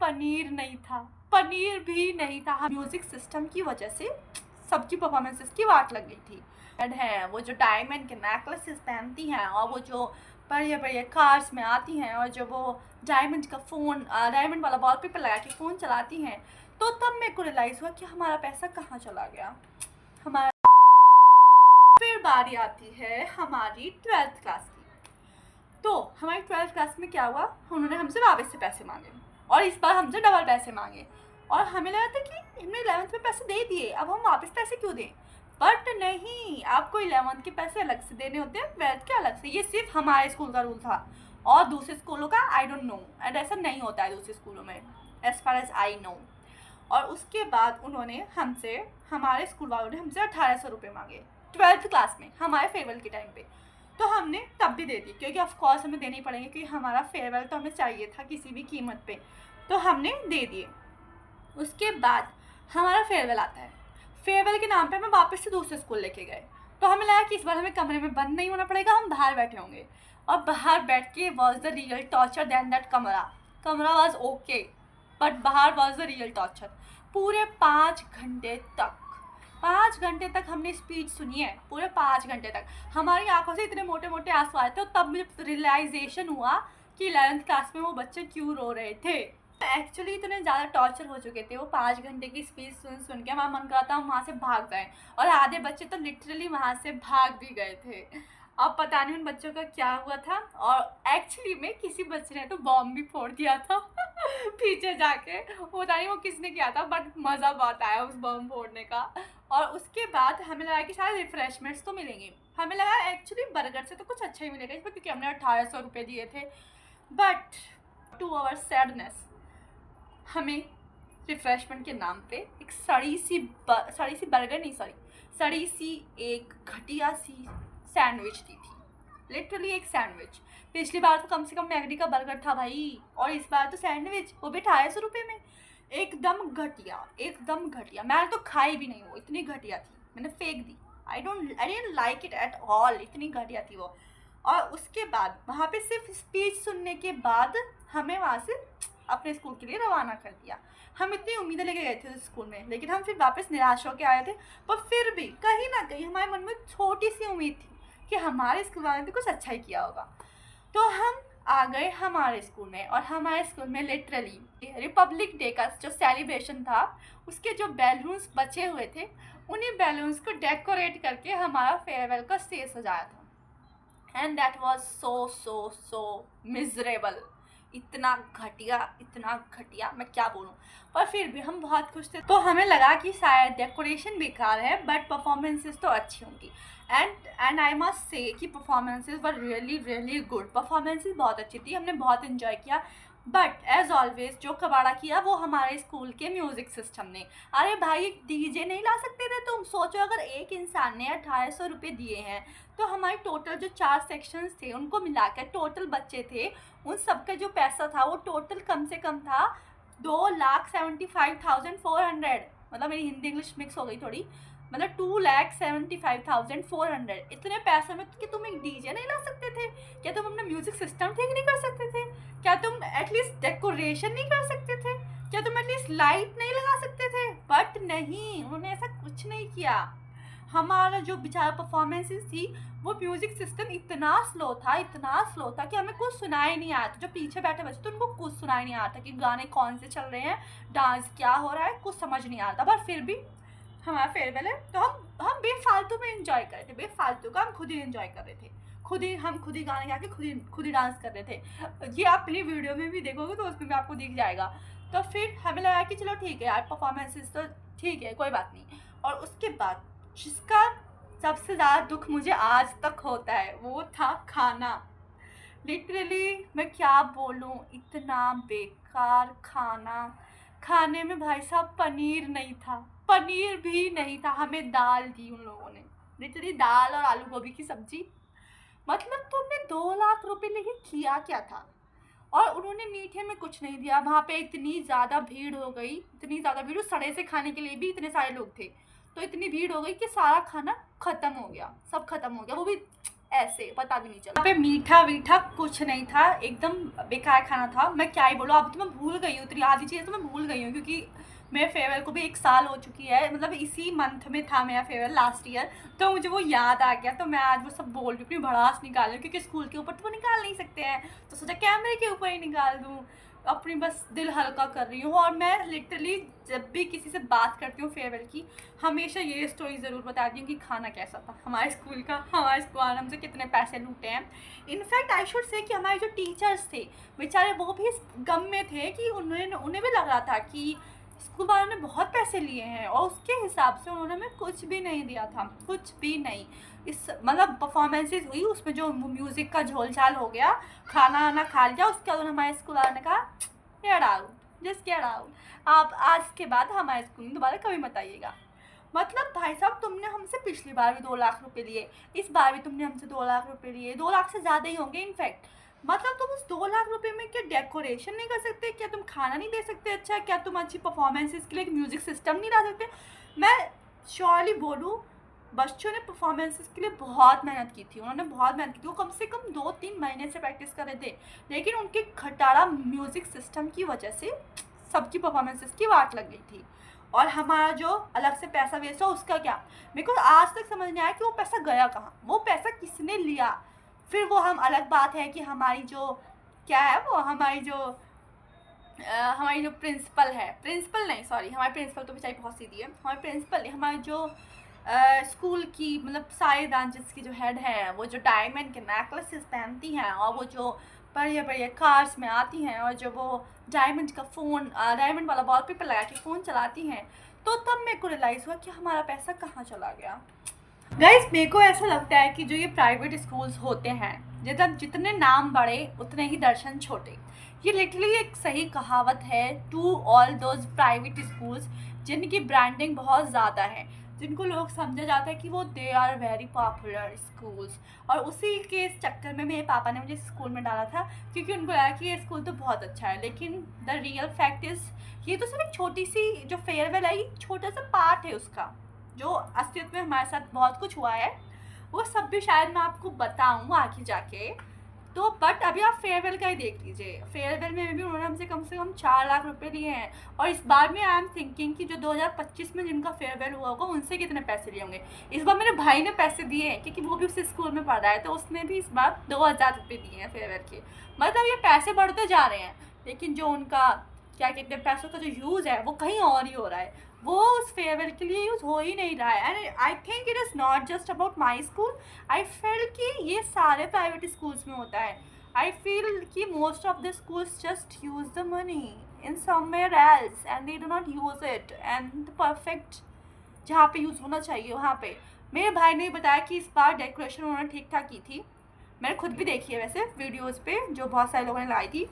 पनीर नहीं था, पनीर भी नहीं था। म्यूज़िक सिस्टम की वजह से सबकी परफॉर्मेंसेस की वाट लग गई थी। एंड है वो जो डायमंड के नेकलेसेस पहनती हैं और वो जो बड़े बड़े कार्स में आती हैं और जो वो डायमंड का फ़ोन डायमंड वाला वॉलपेपर लगा के फ़ोन चलाती हैं, तो तब मेरे को रियलाइज़ हुआ कि हमारा पैसा कहाँ चला गया। हमारा फिर बारी आती है हमारी 12th क्लास की। तो हमारी 12th क्लास में क्या हुआ, उन्होंने हमसे वापस से पैसे मांगे और इस बार हमसे डबल पैसे मांगे। और हमें लगा था कि हमने 11th में पैसे दे दिए, अब हम वापस पैसे क्यों दें। बट नहीं, आपको 11th के पैसे अलग से देने होते हैं, 12th के अलग से। ये सिर्फ हमारे स्कूल का रूल था और दूसरे स्कूलों का आई डोंट नो, एंड ऐसा नहीं होता है दूसरे स्कूलों में as far as I know. और उसके बाद उन्होंने हमसे, हमारे स्कूल वालों ने हमसे 1800 रुपये मांगे 12th क्लास में हमारे फेयरवेल के टाइम पे। तो हमने तब भी दे दी, क्योंकि ऑफकोर्स हमें देने ही पड़ेंगे, क्योंकि हमारा फेयरवेल तो हमें चाहिए था किसी भी कीमत पे, तो हमने दे दिए। उसके बाद हमारा फेयरवेल आता है। फेयरवेल के नाम पे हमें वापस से दूसरे स्कूल लेके गए। तो हमें लगा कि इस बार हमें कमरे में बंद नहीं होना पड़ेगा, हम बाहर बैठे होंगे। और बाहर बैठ के was the real torture than that कमरा वॉज ओके, बट बाहर वॉज द रियल टॉर्चर। पूरे 5 घंटे तक हमने स्पीच सुनी है, पूरे 5 घंटे तक। हमारी आंखों से इतने मोटे मोटे आंसू आए थे, और तब मुझे रियलाइजेशन हुआ कि 11th क्लास में वो बच्चे क्यों रो रहे थे। एक्चुअली इतने ज़्यादा टॉर्चर हो चुके थे वो 5 घंटे की स्पीच सुन के, हमारा मन करता हम वहाँ से भाग जाएं। और आधे बच्चे तो लिटरली वहाँ से भाग भी गए थे। अब पता नहीं उन बच्चों का क्या हुआ था, और एक्चुअली में किसी बच्चे ने तो बॉम्ब भी फोड़ दिया था पीछे जाके। पता नहीं वो किसने किया था, बट मज़ा बहुत आया उस बॉम्ब फोड़ने का। और उसके बाद हमें लगा कि शायद रिफ्रेशमेंट्स तो मिलेंगे। हमें लगा एक्चुअली बर्गर से तो कुछ अच्छा ही मिलेगा इसमें, क्योंकि हमने 1800 रुपये दिए थे। बट टू आवर सैडनेस हमें रिफ्रेशमेंट के नाम पे एक सड़ी सी बर्गर नहीं, सड़ी सी एक घटिया सी सैंडविच दी थी। लिटरली एक सैंडविच। पिछली बार तो कम से कम मैगडी का बर्गर था भाई, और इस बार तो सैंडविच, वो भी 1800 रुपये में। एकदम घटिया। मैं तो खाई भी नहीं, वो इतनी घटिया थी, मैंने फेंक दी। I don't like it at all, इतनी घटिया थी वो। और उसके बाद वहाँ पे सिर्फ स्पीच सुनने के बाद हमें वहाँ से अपने स्कूल के लिए रवाना कर दिया। हम इतनी उम्मीदें लेके गए थे उस स्कूल में, लेकिन हम फिर वापस निराश होकर आए थे। पर फिर भी कहीं ना कहीं हमारे मन में छोटी सी उम्मीद थी कि हमारे स्कूल वाले ने कुछ अच्छा ही किया होगा। तो हम आ गए हमारे स्कूल में, और हमारे स्कूल में लिटरली रिपब्लिक डे का जो सेलिब्रेशन था, उसके जो बैलून्स बचे हुए थे, उन्हीं बैलून्स को डेकोरेट करके हमारा फेयरवेल का स्टेज सजाया था। And that was so miserable. इतना घटिया मैं क्या बोलूँ। पर फिर भी हम बहुत खुश थे। तो हमें लगा कि शायद डेकोरेशन बेकार है, बट परफॉर्मेंसेस तो अच्छी होंगी। एंड आई मस्ट से कि performances were really good. Performances बहुत अच्छी थी, हमने बहुत इन्जॉय किया। बट एज ऑलवेज जो कबाड़ा किया वो हमारे स्कूल के म्यूज़िक सिस्टम ने। अरे भाई, एक डीजे नहीं ला सकते थे तुम? सोचो, अगर एक इंसान ने 1800 रुपये दिए हैं, तो हमारे टोटल जो 4 सेक्शंस थे उनको मिलाकर टोटल बच्चे थे, उन सबका जो पैसा था वो टोटल कम से कम था 2,75,400। मतलब मेरी हिंदी इंग्लिश मिक्स हो गई थोड़ी, मतलब 2,75,400। इतने पैसे में कि तुम एक डीजे नहीं ला सकते थे? क्या तुम अपना म्यूजिक सिस्टम ठीक नहीं कर सकते थे? क्या तुम एटलीस्ट डेकोरेशन नहीं कर सकते थे? क्या तुम एटलीस्ट लाइट नहीं लगा सकते थे? बट नहीं, उन्होंने ऐसा कुछ नहीं किया। हमारा जो बेचारा परफॉर्मेंसेस थी, वो म्यूज़िक सिस्टम इतना स्लो था कि हमें कुछ सुनाई नहीं आया था। जो पीछे बैठे बच्चे थे उनको कुछ सुनाई नहीं आया था कि गाने कौन से चल रहे हैं, डांस क्या हो रहा है, कुछ समझ नहीं आ रहा था। पर फिर भी हमारा फेयरवेल है, तो हम बेफालतू में इंजॉय कर रहे थे। बेफालतू का हम खुद ही इंजॉय कर रहे थे, हम खुद ही गाने गा के खुद ही डांस कर रहे थे। ये आप मेरी वीडियो में भी देखोगे तो उसमें भी आपको दिख जाएगा। तो फिर हमें लगा कि चलो ठीक है यार, परफॉर्मेंसेस तो ठीक है, कोई बात नहीं। और उसके बाद जिसका सबसे ज़्यादा दुख मुझे आज तक होता है, वो था खाना। लिटरली मैं क्या बोलूँ, इतना बेकार खाना। खाने में भाई साहब पनीर नहीं था, पनीर भी नहीं था। हमें दाल दी उन लोगों ने, लिटरली दाल और आलू गोभी की सब्जी। मतलब तुमने 2 लाख रुपए लेके किया क्या था? और उन्होंने मीठे में कुछ नहीं दिया। वहाँ पे इतनी ज़्यादा भीड़ हो गई, सड़े से खाने के लिए भी इतने सारे लोग थे, तो इतनी भीड़ हो गई कि सारा खाना ख़त्म हो गया, सब ख़त्म हो गया। वो भी ऐसे पता भी नहीं चला। यहाँ पे मीठा वीठा कुछ नहीं था, एकदम बेकार खाना था। मैं क्या ही बोलूँ, अब तो मैं भूल गई हूँ, इतनी आधी चीज़ तो मैं भूल गई हूँ, क्योंकि मेरे फेयरवेल को भी 1 साल हो चुकी है, मतलब इसी मंथ में था मेरा फेयरवेल लास्ट ईयर। तो मुझे वो याद आ गया, तो मैं आज वो सब बोल रही हूँ, अपनी भड़ास निकाल रही हूँ, क्योंकि स्कूल के ऊपर तो वो निकाल नहीं सकते हैं, तो सोचा कैमरे के ऊपर ही निकाल दूँ, अपनी बस दिल हल्का कर रही हूँ। और मैं लिटरली जब भी किसी से बात करती हूँ फेयरवेल की, हमेशा ये स्टोरी ज़रूर बताती हूँ कि खाना कैसा था हमारे स्कूल का, हमारे स्कूल वाले हमसे कितने पैसे लूटे हैं। इनफैक्ट आई शुड से कि हमारे जो टीचर्स थे बेचारे वो भी इस गम में थे कि उन्हें भी लग रहा था कि स्कूल वालों ने बहुत पैसे लिए हैं, और उसके हिसाब से उन्होंने हमें कुछ भी नहीं दिया था, कुछ भी नहीं। इस मतलब परफॉर्मेंसेज हुई, उसमें जो म्यूज़िक का झोल-झाल हो गया, खाना वाना खा लिया, उसके बाद हमारे स्कूल वालों ने कहा get out, just get out, आप आज के बाद हमारे स्कूल में दोबारा कभी मत आइएगा। मतलब भाई साहब, तुमने हमसे पिछली बार भी 2 लाख रुपए लिए, इस बार भी तुमने हमसे 2 लाख रुपए लिए, 2 लाख से ज़्यादा ही होंगे इनफैक्ट। मतलब तुम उस 2 लाख रुपए में क्या डेकोरेशन नहीं कर सकते? क्या तुम खाना नहीं दे सकते अच्छा? क्या तुम अच्छी परफॉर्मेंसेस के लिए एक म्यूज़िक सिस्टम नहीं ला सकते? मैं श्योरली बोलूँ, बच्चों ने परफॉर्मेंसेस के लिए बहुत मेहनत की थी, उन्होंने बहुत मेहनत की थी, वो कम से कम 2-3 महीने से प्रैक्टिस कर रहे थे, लेकिन उनके खटारा म्यूज़िक सिस्टम की वजह से सबकी परफॉर्मेंसेस की वाट लग गई थी। और हमारा जो अलग से पैसा वेस्ट हुआ उसका क्या? मेरे को आज तक समझ नहीं आया कि वो पैसा गया कहाँ, वो पैसा किसने लिया। फिर वो हम अलग बात है कि हमारी जो क्या है वो हमारी जो प्रिंसिपल है, प्रिंसिपल नहीं सॉरी, हमारी प्रिंसिपल तो बेचारी बहुत सीधी है, हमारी प्रिंसिपल नहीं, हमारी जो स्कूल की मतलब सारे ब्रांचेस की जो हेड है, वो जो डायमंड के नेकलेसेस पहनती हैं और वो जो बढ़िया बढ़िया कार्स में आती हैं, और जो वो डायमंड का फ़ोन डायमंड वाला वॉलपेपर लगा के फ़ोन चलाती हैं, तो तब मेरे को रियलाइज़ हुआ कि हमारा पैसा कहाँ चला गया। गाइस, मेरे को ऐसा लगता है कि जो ये प्राइवेट स्कूल्स होते हैं, जितने नाम बड़े उतने ही दर्शन छोटे। ये लिटरली एक सही कहावत है to all those private schools जिनकी ब्रांडिंग बहुत ज़्यादा है, जिनको लोग समझा जाता है कि वो they are very popular schools. और उसी के चक्कर में मेरे पापा ने मुझे स्कूल में डाला था, क्योंकि उनको लगा कि ये स्कूल तो बहुत अच्छा है। लेकिन द रियल फैक्ट इज़, ये तो सिर्फ एक छोटी सी जो फेयरवेल है, ये छोटा सा पार्ट है उसका। जो अस्तित्व में हमारे साथ बहुत कुछ हुआ है, वो सब भी शायद मैं आपको बताऊँ आगे जाके। तो बट अभी आप फेयरवेल का ही देख लीजिए, फेयरवेल में भी उन्होंने हमसे कम से कम 4 लाख रुपए लिए हैं, और इस बार में आई एम थिंकिंग कि जो 2025 में जिनका फेयरवेल हुआ होगा उनसे कितने पैसे लिए होंगे। इस बार मेरे भाई ने पैसे दिए हैं, क्योंकि वो भी उसी स्कूल में पढ़ रहा है, तो उसने भी इस बार 2000 रुपये दिए हैं फेयरवेल के। मतलब ये पैसे बढ़ते जा रहे हैं, लेकिन जो उनका क्या कहते हैं पैसों का जो यूज़ है वो कहीं और ही हो रहा है, वो उस फेयरवेल के लिए यूज़ हो ही नहीं रहा है। And I think it is not just about my school, I feel कि ये सारे प्राइवेट स्कूल्स में होता है। आई फील कि most of the schools just use the money in somewhere else and they do not use it and the perfect जहाँ पे use होना चाहिए वहाँ पे। मेरे भाई ने बताया कि इस बार डेकोरेशन उन्होंने ठीक ठाक की थी, मैंने खुद भी देखी है वैसे वीडियोज़ पे जो बहुत सारे लोगों ने लाई थी।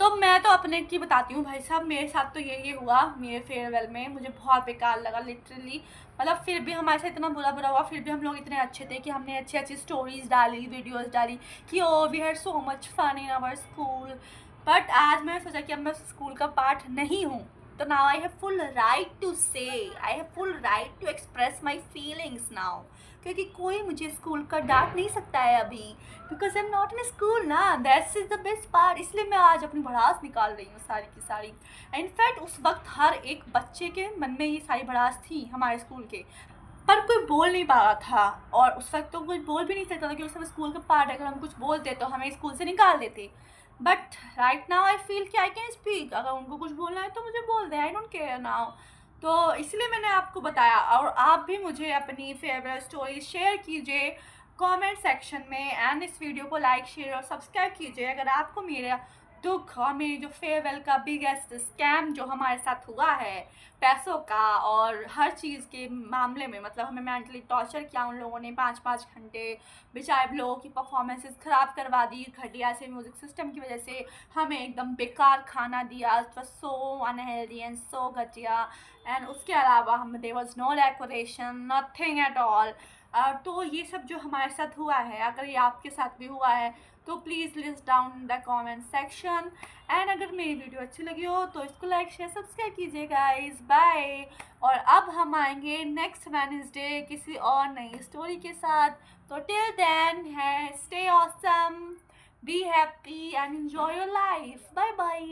तो मैं तो अपने की बताती हूँ भाई साहब, मेरे साथ तो ये हुआ मेरे फेयरवेल में, मुझे बहुत बेकार लगा लिटरली। मतलब फिर भी हमारे साथ इतना बुरा बुरा हुआ, फिर भी हम लोग इतने अच्छे थे कि हमने अच्छी अच्छी स्टोरीज़ डाली, वीडियोस डाली कि oh we had so much fun in our school. But आज मैंने सोचा कि अब मैं स्कूल का पार्ट नहीं हूँ, तो now I have full right to say, I have full right to express my feelings now, क्योंकि कोई मुझे स्कूल का डांट नहीं सकता है अभी, because I am not in school ना, that's is the best part. इसलिए मैं आज अपनी भड़ास निकाल रही हूँ सारी की सारी। इनफैक्ट उस वक्त हर एक बच्चे के मन में ये सारी भड़ास थी हमारे स्कूल के, पर कोई बोल नहीं पा रहा था, और उस वक्त तो कोई बोल भी नहीं सकता था, क्योंकि सब स्कूल का पार्ट, अगर हम कुछ बोलते तो हमें स्कूल से निकाल देते। But right now I feel कि आई कैन स्पीक, अगर उनको कुछ बोलना है तो मुझे बोल दे, आई डोंट केयर नाउ। तो इसलिए मैंने आपको बताया, और आप भी मुझे अपनी फेवरेट स्टोरी शेयर कीजिए कमेंट सेक्शन में, एंड इस वीडियो को लाइक शेयर और सब्सक्राइब कीजिए अगर आपको मेरा दुख और मेरी जो फेयरवेल का बिगेस्ट स्कैम जो हमारे साथ हुआ है पैसों का और हर चीज़ के मामले में, मतलब हमें मेंटली टॉर्चर किया उन लोगों ने 5-5 घंटे, बेचारे लोगों की परफॉर्मेंसेस ख़राब करवा दी घटिया से म्यूज़िक सिस्टम की वजह से, हमें एकदम बेकार खाना दिया, it was so unhealthy and so घटिया। एंड उसके अलावा हम there was no decoration, nothing at all. तो ये सब जो हमारे साथ हुआ है, अगर ये आपके साथ भी हुआ है तो please list down in the comment section. And अगर मेरी वीडियो अच्छी लगी हो तो इसको लाइक शेयर सब्सक्राइब कीजिए गाइस। बाय। और अब हम आएंगे नेक्स्ट वेडनेसडे किसी और नई स्टोरी के साथ। तो टिल देन है stay awesome, be happy and enjoy your life. Bye bye.